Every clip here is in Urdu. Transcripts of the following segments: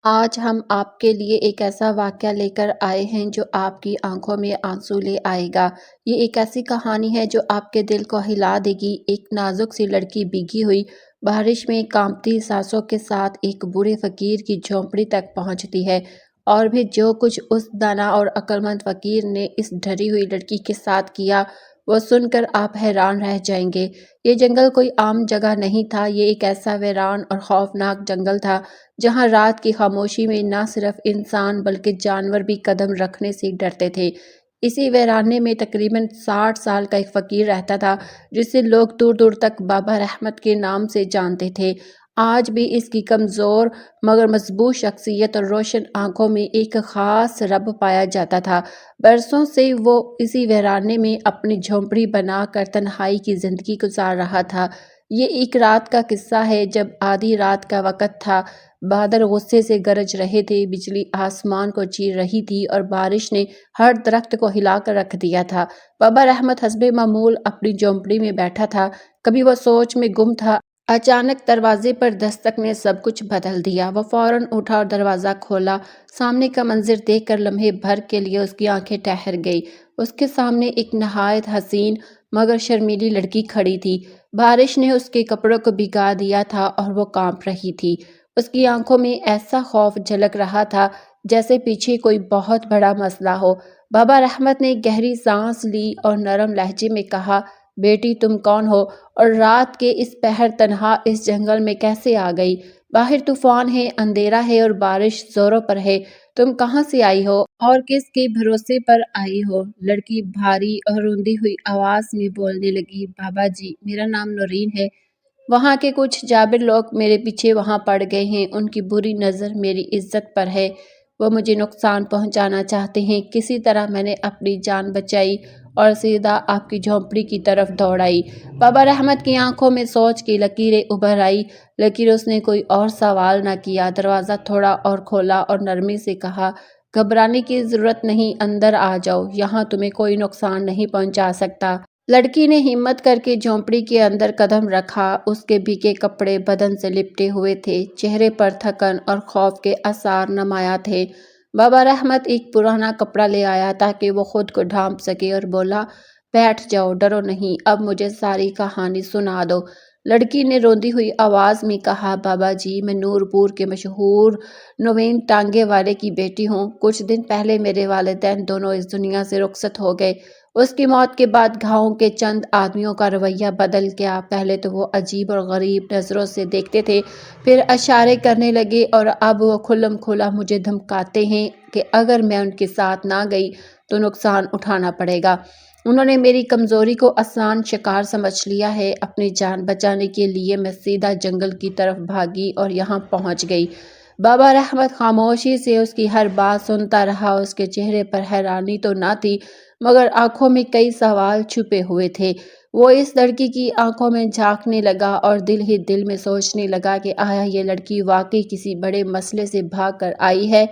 آج ہم آپ کے لیے ایک ایسا واقعہ لے کر آئے ہیں جو آپ کی آنکھوں میں آنسو لے آئے گا۔ یہ ایک ایسی کہانی ہے جو آپ کے دل کو ہلا دے گی۔ ایک نازک سی لڑکی بھیگی ہوئی بارش میں کانپتی سانسوں کے ساتھ ایک بوڑھے فقیر کی جھونپڑی تک پہنچتی ہے، اور بھی جو کچھ اس دانا اور عقلمند فقیر نے اس ڈری ہوئی لڑکی کے ساتھ کیا وہ سن کر آپ حیران رہ جائیں گے۔ یہ جنگل کوئی عام جگہ نہیں تھا، یہ ایک ایسا ویران اور خوفناک جنگل تھا جہاں رات کی خاموشی میں نہ صرف انسان بلکہ جانور بھی قدم رکھنے سے ڈرتے تھے۔ اسی ویرانے میں تقریباً 60 سال کا ایک فقیر رہتا تھا جسے لوگ دور دور تک بابا رحمت کے نام سے جانتے تھے۔ آج بھی اس کی کمزور مگر مضبوط شخصیت اور روشن آنکھوں میں ایک خاص رب پایا جاتا تھا۔ برسوں سے وہ اسی ویرانے میں اپنی جھونپڑی بنا کر تنہائی کی زندگی گزار رہا تھا۔ یہ ایک رات کا قصہ ہے جب آدھی رات کا وقت تھا۔ بادل غصے سے گرج رہے تھے، بجلی آسمان کو چیر رہی تھی اور بارش نے ہر درخت کو ہلا کر رکھ دیا تھا۔ بابا رحمت حسب معمول اپنی جھونپڑی میں بیٹھا تھا، کبھی وہ سوچ میں گم تھا۔ اچانک دروازے پر دستک نے سب کچھ بدل دیا۔ وہ فوراً اٹھا اور دروازہ کھولا۔ سامنے کا منظر دیکھ کر لمحے بھر کے لیے اس کی آنکھیں ٹھہر گئی۔ اس کے سامنے ایک نہایت حسین مگر شرمیلی لڑکی کھڑی تھی۔ بارش نے اس کے کپڑوں کو بھگا دیا تھا اور وہ کانپ رہی تھی۔ اس کی آنکھوں میں ایسا خوف جھلک رہا تھا جیسے پیچھے کوئی بہت بڑا مسئلہ ہو۔ بابا رحمت نے گہری سانس لی اور نرم لہجے میں کہا، بیٹی تم کون ہو اور رات کے اس پہر تنہا اس جنگل میں کیسے آ گئی؟ باہر طوفان ہے، اندھیرا ہے اور بارش زوروں پر ہے۔ تم کہاں سے آئی ہو اور کس کے بھروسے پر آئی ہو؟ لڑکی بھاری اور روندی ہوئی آواز میں بولنے لگی، بابا جی میرا نام نورین ہے۔ وہاں کے کچھ جابر لوگ میرے پیچھے وہاں پڑ گئے ہیں، ان کی بری نظر میری عزت پر ہے، وہ مجھے نقصان پہنچانا چاہتے ہیں۔ کسی طرح میں نے اپنی جان بچائی اور سیدھا آپ کی جھونپڑی کی طرف دوڑ آئی۔ بابا رحمت کی آنکھوں میں سوچ کی لکیریں ابھر آئی، لیکن اس نے کوئی اور سوال نہ کیا۔ دروازہ تھوڑا اور کھولا اور نرمی سے کہا، گھبرانے کی ضرورت نہیں، اندر آ جاؤ، یہاں تمہیں کوئی نقصان نہیں پہنچا سکتا۔ لڑکی نے ہمت کر کے جھونپڑی کے اندر قدم رکھا۔ اس کے بھیگے کپڑے بدن سے لپٹے ہوئے تھے، چہرے پر تھکن اور خوف کے آثار نمایاں تھے۔ بابا رحمت ایک پرانا کپڑا لے آیا تاکہ وہ خود کو ڈھانپ سکے اور بولا، بیٹھ جاؤ، ڈرو نہیں، اب مجھے ساری کہانی سنا دو۔ لڑکی نے روندی ہوئی آواز میں کہا، بابا جی میں نور پور کے مشہور نوین ٹانگے والے کی بیٹی ہوں۔ کچھ دن پہلے میرے والدین دونوں اس دنیا سے رخصت ہو گئے۔ اس کی موت کے بعد گاؤں کے چند آدمیوں کا رویہ بدل گیا۔ پہلے تو وہ عجیب اور غریب نظروں سے دیکھتے تھے، پھر اشارے کرنے لگے اور اب وہ کھلم کھلا مجھے دھمکاتے ہیں کہ اگر میں ان کے ساتھ نہ گئی تو نقصان اٹھانا پڑے گا۔ انہوں نے میری کمزوری کو آسان شکار سمجھ لیا ہے۔ اپنی جان بچانے کے لیے میں سیدھا جنگل کی طرف بھاگی اور یہاں پہنچ گئی۔ بابا رحمت خاموشی سے اس کی ہر بات سنتا رہا۔ اس کے چہرے پر حیرانی تو نہ تھی مگر آنکھوں میں کئی سوال چھپے ہوئے تھے۔ وہ اس لڑکی کی آنکھوں میں جھانکنے لگا اور دل ہی دل میں سوچنے لگا کہ آیا یہ لڑکی واقعی کسی بڑے مسئلے سے بھاگ کر آئی ہے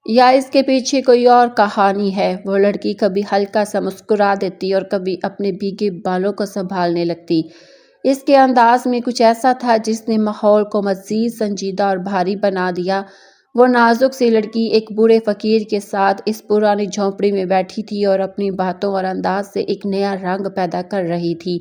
یا اس کے پیچھے کوئی اور کہانی ہے۔ وہ لڑکی کبھی ہلکا سا مسکرا دیتی اور کبھی اپنے بھیگے بالوں کو سنبھالنے لگتی۔ اس کے انداز میں کچھ ایسا تھا جس نے ماحول کو مزید سنجیدہ اور بھاری بنا دیا۔ وہ نازک سی لڑکی ایک بوڑھے فقیر کے ساتھ اس پرانی جھونپڑی میں بیٹھی تھی اور اپنی باتوں اور انداز سے ایک نیا رنگ پیدا کر رہی تھی۔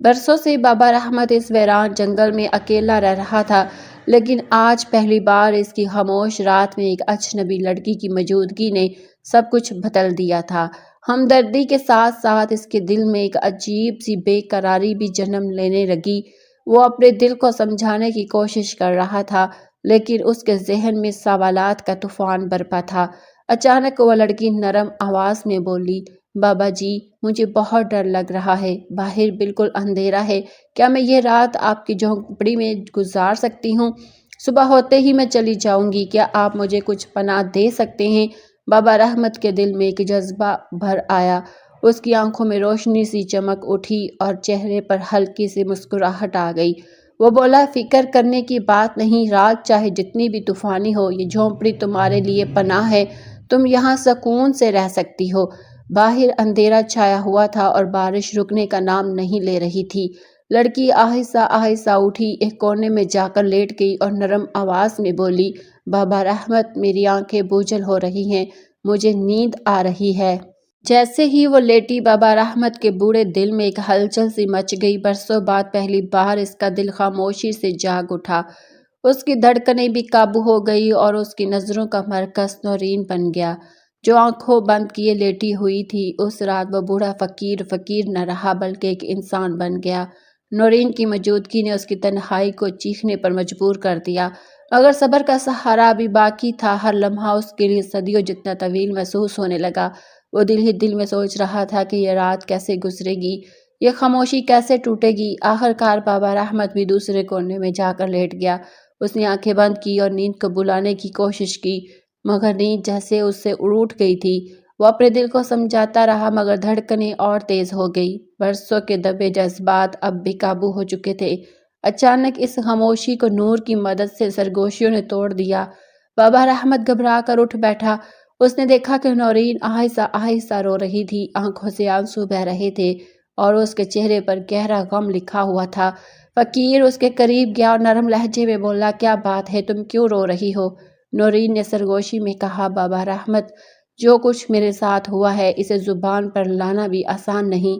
برسوں سے بابا رحمت اس ویران جنگل میں اکیلا رہ رہا تھا، لیکن آج پہلی بار اس کی خاموش رات میں ایک اجنبی لڑکی کی موجودگی نے سب کچھ بدل دیا تھا۔ ہمدردی کے ساتھ ساتھ اس کے دل میں ایک عجیب سی بے قراری بھی جنم لینے لگی۔ وہ اپنے دل کو سمجھانے کی کوشش کر رہا تھا، لیکن اس کے ذہن میں سوالات کا طوفان برپا تھا۔ اچانک وہ لڑکی نرم آواز میں بولی، بابا جی مجھے بہت ڈر لگ رہا ہے، باہر بالکل اندھیرا ہے، کیا میں یہ رات آپ کی جھونپڑی میں گزار سکتی ہوں؟ صبح ہوتے ہی میں چلی جاؤں گی، کیا آپ مجھے کچھ پناہ دے سکتے ہیں؟ بابا رحمت کے دل میں ایک جذبہ بھر آیا۔ اس کی آنکھوں میں روشنی سی چمک اٹھی اور چہرے پر ہلکی سی مسکراہٹ آ گئی۔ وہ بولا، فکر کرنے کی بات نہیں، رات چاہے جتنی بھی طوفانی ہو، یہ جھونپڑی تمہارے لیے پناہ ہے، تم یہاں سکون سے رہ سکتی ہو۔ باہر اندھیرا چھایا ہوا تھا اور بارش رکنے کا نام نہیں لے رہی تھی۔ لڑکی آہستہ آہستہ اٹھی، ایک کونے میں جا کر لیٹ گئی اور نرم آواز میں بولی، بابا رحمت میری آنکھیں بوجھل ہو رہی ہیں، مجھے نیند آ رہی ہے۔ جیسے ہی وہ لیٹی بابا رحمت کے بوڑھے دل میں ایک ہلچل سی مچ گئی۔ برسوں بعد پہلی بار اس کا دل خاموشی سے جاگ اٹھا، اس کی دھڑکنیں بھی قابو ہو گئی اور اس کی نظروں کا مرکز نورین بن گیا، جو آنکھوں بند کیے لیٹی ہوئی تھی۔ اس رات وہ بوڑھا فقیر نہ رہا بلکہ ایک انسان بن گیا۔ نورین کی موجودگی نے اس کی تنہائی کو چیخنے پر مجبور کر دیا، مگر صبر کا سہارا ابھی باقی تھا۔ ہر لمحہ اس کے لیے صدیوں جتنا طویل محسوس ہونے لگا۔ وہ دل ہی دل میں سوچ رہا تھا کہ یہ رات کیسے گزرے گی، یہ خاموشی کیسے ٹوٹے گی۔ آخرکار بابا رحمت بھی دوسرے کونے میں جا کر لیٹ گیا۔ اس نے آنکھیں بند کی اور نیند کو بلانے کی کوشش کی، مگر نیند جیسے اس سے روٹھ گئی تھی۔ وہ اپنے دل کو سمجھاتا رہا مگر دھڑکنیں اور تیز ہو گئی۔ برسوں کے دبے جذبات اب بے قابو ہو چکے تھے۔ اچانک اس خاموشی کو نور کی مدد سے سرگوشیوں نے توڑ دیا۔ بابا رحمت گھبرا کر اٹھ بیٹھا۔ اس نے دیکھا کہ نورین آہستہ آہستہ رو رہی تھی، آنکھوں سے آنسو بہہ رہے تھے اور اس کے چہرے پر گہرا غم لکھا ہوا تھا۔ فقیر اس کے قریب گیا اور نرم لہجے میں بولا، کیا بات ہے، تم کیوں رو رہی ہو؟ نورین نے سرگوشی میں کہا، بابا رحمت، جو کچھ میرے ساتھ ہوا ہے اسے زبان پر لانا بھی آسان نہیں۔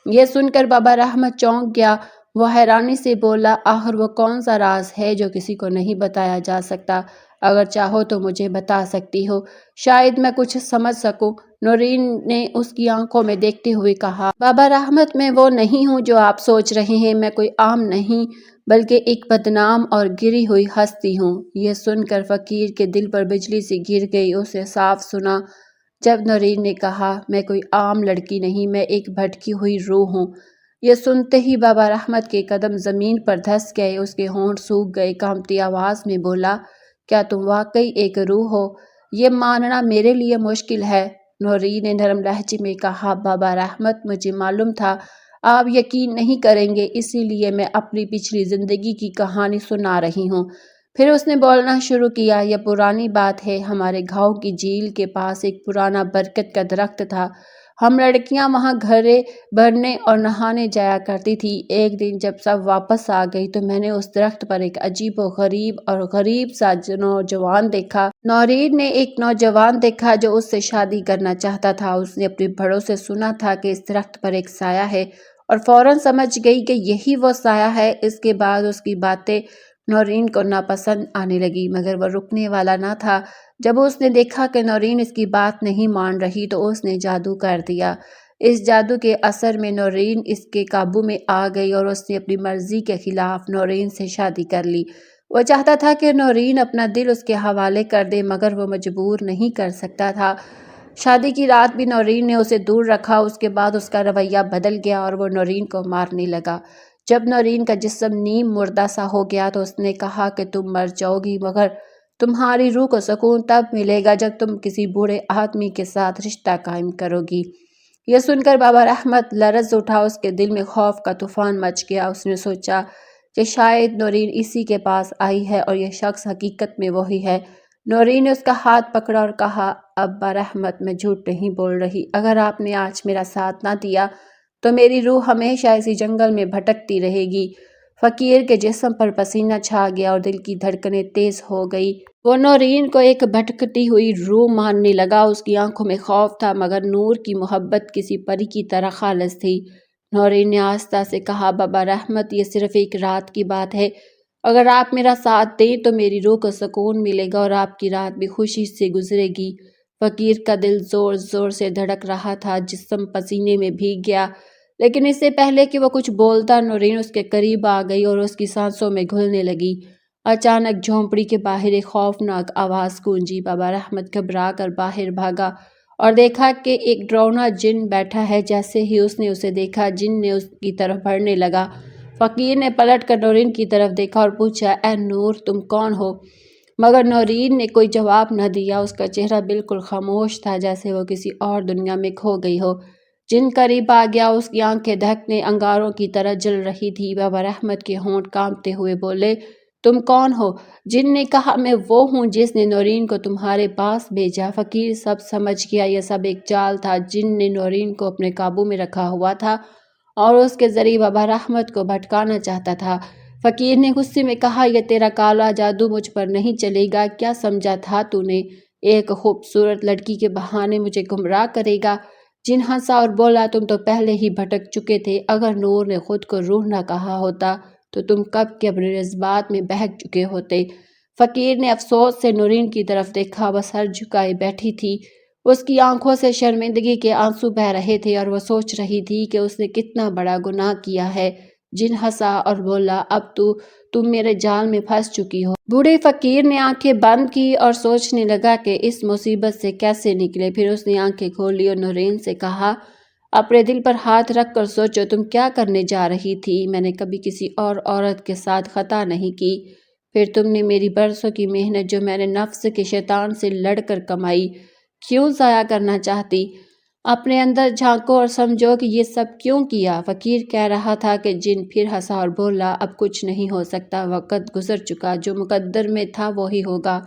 یہ سن کر بابا رحمت چونک گیا۔ وہ حیرانی سے بولا، آخر وہ کون سا راز ہے جو کسی کو نہیں بتایا جا سکتا؟ اگر چاہو تو مجھے بتا سکتی ہو، شاید میں کچھ سمجھ سکوں۔ نورین نے اس کی آنکھوں میں دیکھتے ہوئے کہا، بابا رحمت، میں وہ نہیں ہوں جو آپ سوچ رہے ہیں۔ میں کوئی عام نہیں بلکہ ایک بدنام اور گری ہوئی ہستی ہوں۔ یہ سن کر فقیر کے دل پر بجلی سی گر گئی۔ اسے صاف سنا جب نورین نے کہا، میں کوئی عام لڑکی نہیں، میں ایک بھٹکی ہوئی روح ہوں۔ یہ سنتے ہی بابا رحمت کے قدم زمین پر دھس گئے، اس کے ہونٹ سوکھ گئے۔ کانپتی آواز میں بولا، کیا تم واقعی ایک روح ہو؟ یہ ماننا میرے لیے مشکل ہے۔ نورین نے نرم لہجے میں کہا، بابا رحمت، مجھے معلوم تھا آپ یقین نہیں کریں گے، اسی لیے میں اپنی پچھلی زندگی کی کہانی سنا رہی ہوں۔ پھر اس نے بولنا شروع کیا، یہ پرانی بات ہے، ہمارے گاؤں کی جھیل کے پاس ایک پرانا برکت کا درخت تھا۔ ہم لڑکیاں وہاں گھڑے بھرنے اور نہانے جایا کرتی تھی۔ ایک دن جب سب واپس آ گئی تو میں نے اس درخت پر ایک عجیب و غریب سا نوجوان دیکھا۔ نورین نے ایک نوجوان دیکھا جو اس سے شادی کرنا چاہتا تھا۔ اس نے اپنے بڑوں سے سنا تھا کہ اس درخت پر ایک سایہ ہے اور فوراً سمجھ گئی کہ یہی وہ سایہ ہے۔ اس کے بعد اس کی باتیں نورین کو ناپسند آنے لگی، مگر وہ رکنے والا نہ تھا۔ جب اس نے دیکھا کہ نورین اس کی بات نہیں مان رہی تو اس نے جادو کر دیا۔ اس جادو کے اثر میں نورین اس کے قابو میں آ گئی اور اس نے اپنی مرضی کے خلاف نورین سے شادی کر لی۔ وہ چاہتا تھا کہ نورین اپنا دل اس کے حوالے کر دے، مگر وہ مجبور نہیں کر سکتا تھا۔ شادی کی رات بھی نورین نے اسے دور رکھا۔ اس کے بعد اس کا رویہ بدل گیا اور وہ نورین کو مارنے لگا۔ جب نورین کا جسم نیم مردہ سا ہو گیا تو اس نے کہا کہ تم مر جاؤ گی، مگر تمہاری روح کو سکون تب ملے گا جب تم کسی بوڑھے آدمی کے ساتھ رشتہ قائم کرو گی۔ یہ سن کر بابا رحمت لرز اٹھا، اس کے دل میں خوف کا طوفان مچ گیا۔ اس نے سوچا کہ شاید نورین اسی کے پاس آئی ہے اور یہ شخص حقیقت میں وہی ہے۔ نورین نے اس کا ہاتھ پکڑا اور کہا، ابا رحمت، میں جھوٹ نہیں بول رہی۔ اگر آپ نے آج میرا ساتھ نہ دیا تو میری روح ہمیشہ اسی جنگل میں بھٹکتی رہے گی۔ فقیر کے جسم پر پسینہ چھا گیا اور دل کی دھڑکنیں تیز ہو گئی۔ وہ نورین کو ایک بھٹکتی ہوئی روح ماننے لگا۔ اس کی آنکھوں میں خوف تھا مگر نور کی محبت کسی پری کی طرح خالص تھی۔ نورین نے آہستہ سے کہا، بابا رحمت، یہ صرف ایک رات کی بات ہے۔ اگر آپ میرا ساتھ دیں تو میری روح کو سکون ملے گا اور آپ کی رات بھی خوشی سے گزرے گی۔ فقیر کا دل زور زور سے دھڑک رہا تھا، جسم پسینے میں بھیگ گیا، لیکن اس سے پہلے کہ وہ کچھ بولتا نورین اس کے قریب آ گئی اور اس کی سانسوں میں گھلنے لگی۔ اچانک جھونپڑی کے باہر ایک خوفناک آواز گونجی۔ بابا رحمت گھبرا کر باہر بھاگا اور دیکھا کہ ایک ڈراؤنا جن بیٹھا ہے۔ جیسے ہی اس نے اسے دیکھا، جن نے اس کی طرف بڑھنے لگا۔ فقیر نے پلٹ کر نورین کی طرف دیکھا اور پوچھا، اے نور، تم کون ہو؟ مگر نورین نے کوئی جواب نہ دیا۔ اس کا چہرہ بالکل خاموش تھا، جیسے وہ کسی اور دنیا میں کھو گئی ہو۔ جن قریب آ گیا، اس کی آنکھیں دھڑکنے انگاروں کی طرح جل رہی تھی۔ بابا رحمت کے ہونٹ کانپتے ہوئے بولے، تم کون ہو؟ جن نے کہا، میں وہ ہوں جس نے نورین کو تمہارے پاس بھیجا۔ فقیر سب سمجھ گیا، یہ سب ایک چال تھا۔ جن نے نورین کو اپنے قابو میں رکھا ہوا تھا اور اس کے ذریعے بابا رحمت کو بھٹکانا چاہتا تھا۔ فقیر نے غصے میں کہا، یہ تیرا کالا جادو مجھ پر نہیں چلے گا، کیا سمجھا تھا تو نے؟ ایک خوبصورت لڑکی کے بہانے مجھے گمراہ کرے گا؟ جن ہنسا اور بولا، تم تو پہلے ہی بھٹک چکے تھے، اگر نور نے خود کو روح نہ کہا ہوتا تو تم کب کے اپنے جذبات میں بہک چکے ہوتے۔ فقیر نے افسوس سے نورین کی طرف دیکھا، وہ سر جھکائے بیٹھی تھی، اس کی آنکھوں سے شرمندگی کے آنسو بہہ رہے تھے اور وہ سوچ رہی تھی کہ اس نے کتنا بڑا گناہ کیا ہے۔ جن ہنسا اور بولا، اب تم میرے جال میں پھنس چکی ہو۔ بوڑھے فقیر نے آنکھیں بند کی اور سوچنے لگا کہ اس مصیبت سے کیسے نکلے۔ پھر اس نے آنکھیں کھولی اور نورین سے کہا، اپنے دل پر ہاتھ رکھ کر سوچو، تم کیا کرنے جا رہی تھی؟ میں نے کبھی کسی اور عورت کے ساتھ خطا نہیں کی۔ پھر تم نے میری برسوں کی محنت جو میں نے نفس کے شیطان سے لڑ کر کمائی، کیوں ضائع کرنا چاہتی؟ اپنے اندر جھانکو اور سمجھو کہ یہ سب کیوں کیا؟ فقیر کہہ رہا تھا کہ جن پھر ہنسا اور بولا، اب کچھ نہیں ہو سکتا، وقت گزر چکا، جو مقدر میں تھا وہی ہوگا۔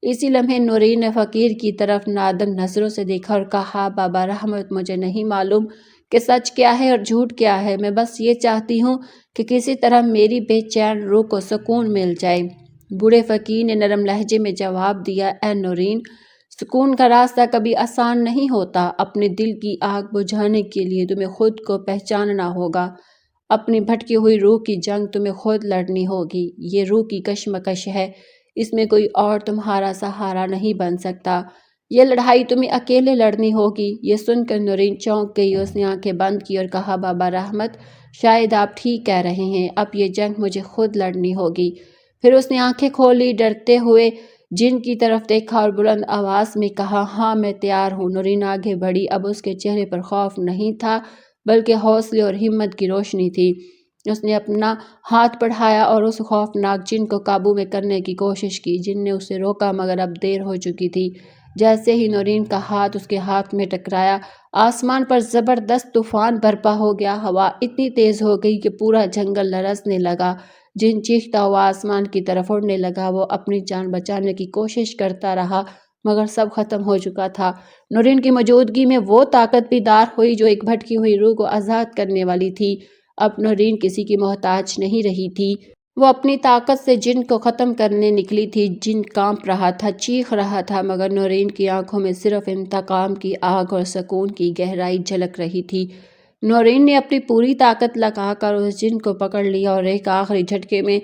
اسی لمحے نورین نے فقیر کی طرف نادم نظروں سے دیکھا اور کہا، بابا رحمت، مجھے نہیں معلوم کہ سچ کیا ہے اور جھوٹ کیا ہے، میں بس یہ چاہتی ہوں کہ کسی طرح میری بے چین روح کو سکون مل جائے۔ بوڑھے فقیر نے نرم لہجے میں جواب دیا، اے نورین، سکون کا راستہ کبھی آسان نہیں ہوتا۔ اپنے دل کی آگ بجھانے کے لیے تمہیں خود کو پہچاننا ہوگا۔ اپنی بھٹکی ہوئی روح کی جنگ تمہیں خود لڑنی ہوگی۔ یہ روح کی کشمکش ہے، اس میں کوئی اور تمہارا سہارا نہیں بن سکتا۔ یہ لڑائی تمہیں اکیلے لڑنی ہوگی۔ یہ سن کر نورین چونک گئی، اس نے آنکھیں بند کی اور کہا، بابا رحمت، شاید آپ ٹھیک کہہ رہے ہیں، اب یہ جنگ مجھے خود لڑنی ہوگی۔ پھر اس نے آنکھیں کھولی، ڈرتے ہوئے جن کی طرف دیکھا اور بلند آواز میں کہا، ہاں میں تیار ہوں۔ نورین آگے بڑھی، اب اس کے چہرے پر خوف نہیں تھا بلکہ حوصلے اور ہمت کی روشنی تھی۔ اس نے اپنا ہاتھ بڑھایا اور اس خوفناک جن کو قابو میں کرنے کی کوشش کی۔ جن نے اسے روکا مگر اب دیر ہو چکی تھی۔ جیسے ہی نورین کا ہاتھ اس کے ہاتھ میں ٹکرایا، آسمان پر زبردست طوفان برپا ہو گیا۔ ہوا اتنی تیز ہو گئی کہ پورا جنگل لرزنے لگا۔ جن چیختا ہوا آسمان کی طرف اڑنے لگا۔ وہ اپنی جان بچانے کی کوشش کرتا رہا مگر سب ختم ہو چکا تھا۔ نورین کی موجودگی میں وہ طاقت بیدار ہوئی جو ایک بھٹکی ہوئی روح کو آزاد کرنے والی تھی۔ اب نورین کسی کی محتاج نہیں رہی تھی۔ وہ اپنی طاقت سے جن کو ختم کرنے نکلی تھی۔ جن کانپ رہا تھا، چیخ رہا تھا، مگر نورین کی آنکھوں میں صرف انتقام کی آگ اور سکون کی گہرائی جھلک رہی تھی۔ نورین نے اپنی پوری طاقت لگا کر اس جن کو پکڑ لیا اور ایک آخری جھٹکے میں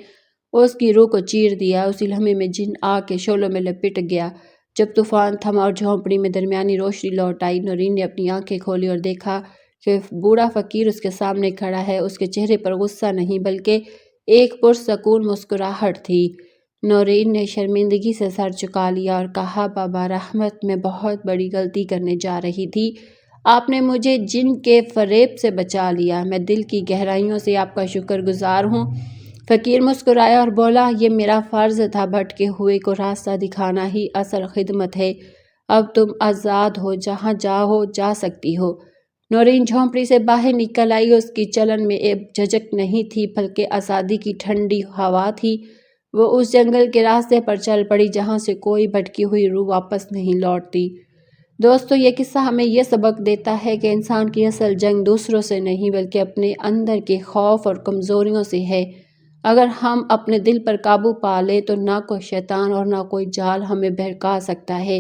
اس کی روح کو چیر دیا۔ اسی لمحے میں جن آگ کے شعلوں میں لپٹ گیا۔ جب طوفان تھما اور جھونپڑی میں درمیانی روشنی لوٹ آئی، نورین نے اپنی آنکھیں کھولی اور دیکھا کہ بوڑھا فقیر اس کے سامنے کھڑا ہے۔ اس کے چہرے پر غصہ نہیں بلکہ ایک پرسکون مسکراہٹ تھی۔ نورین نے شرمندگی سے سر جھکا لیا اور کہا، بابا رحمت، میں بہت بڑی غلطی کرنے جا رہی تھی، آپ نے مجھے جن کے فریب سے بچا لیا، میں دل کی گہرائیوں سے آپ کا شکر گزار ہوں۔ فقیر مسکرایا اور بولا، یہ میرا فرض تھا، بھٹکے ہوئے کو راستہ دکھانا ہی اصل خدمت ہے۔ اب تم آزاد ہو، جہاں چاہو جا سکتی ہو۔ نورین جھونپڑی سے باہر نکل آئی۔ اس کی چلن میں ایک جھجک نہیں تھی بلکہ آزادی کی ٹھنڈی ہوا تھی۔ وہ اس جنگل کے راستے پر چل پڑی جہاں سے کوئی بھٹکی ہوئی روح واپس نہیں لوٹتی۔ دوستو، یہ قصہ ہمیں یہ سبق دیتا ہے کہ انسان کی اصل جنگ دوسروں سے نہیں بلکہ اپنے اندر کے خوف اور کمزوریوں سے ہے۔ اگر ہم اپنے دل پر قابو پا لیں تو نہ کوئی شیطان اور نہ کوئی جال ہمیں بہکا سکتا ہے۔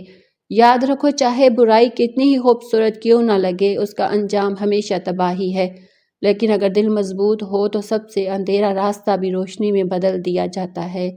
یاد رکھو، چاہے برائی کتنی ہی خوبصورت کیوں نہ لگے، اس کا انجام ہمیشہ تباہی ہے، لیکن اگر دل مضبوط ہو تو سب سے اندھیرا راستہ بھی روشنی میں بدل دیا جاتا ہے۔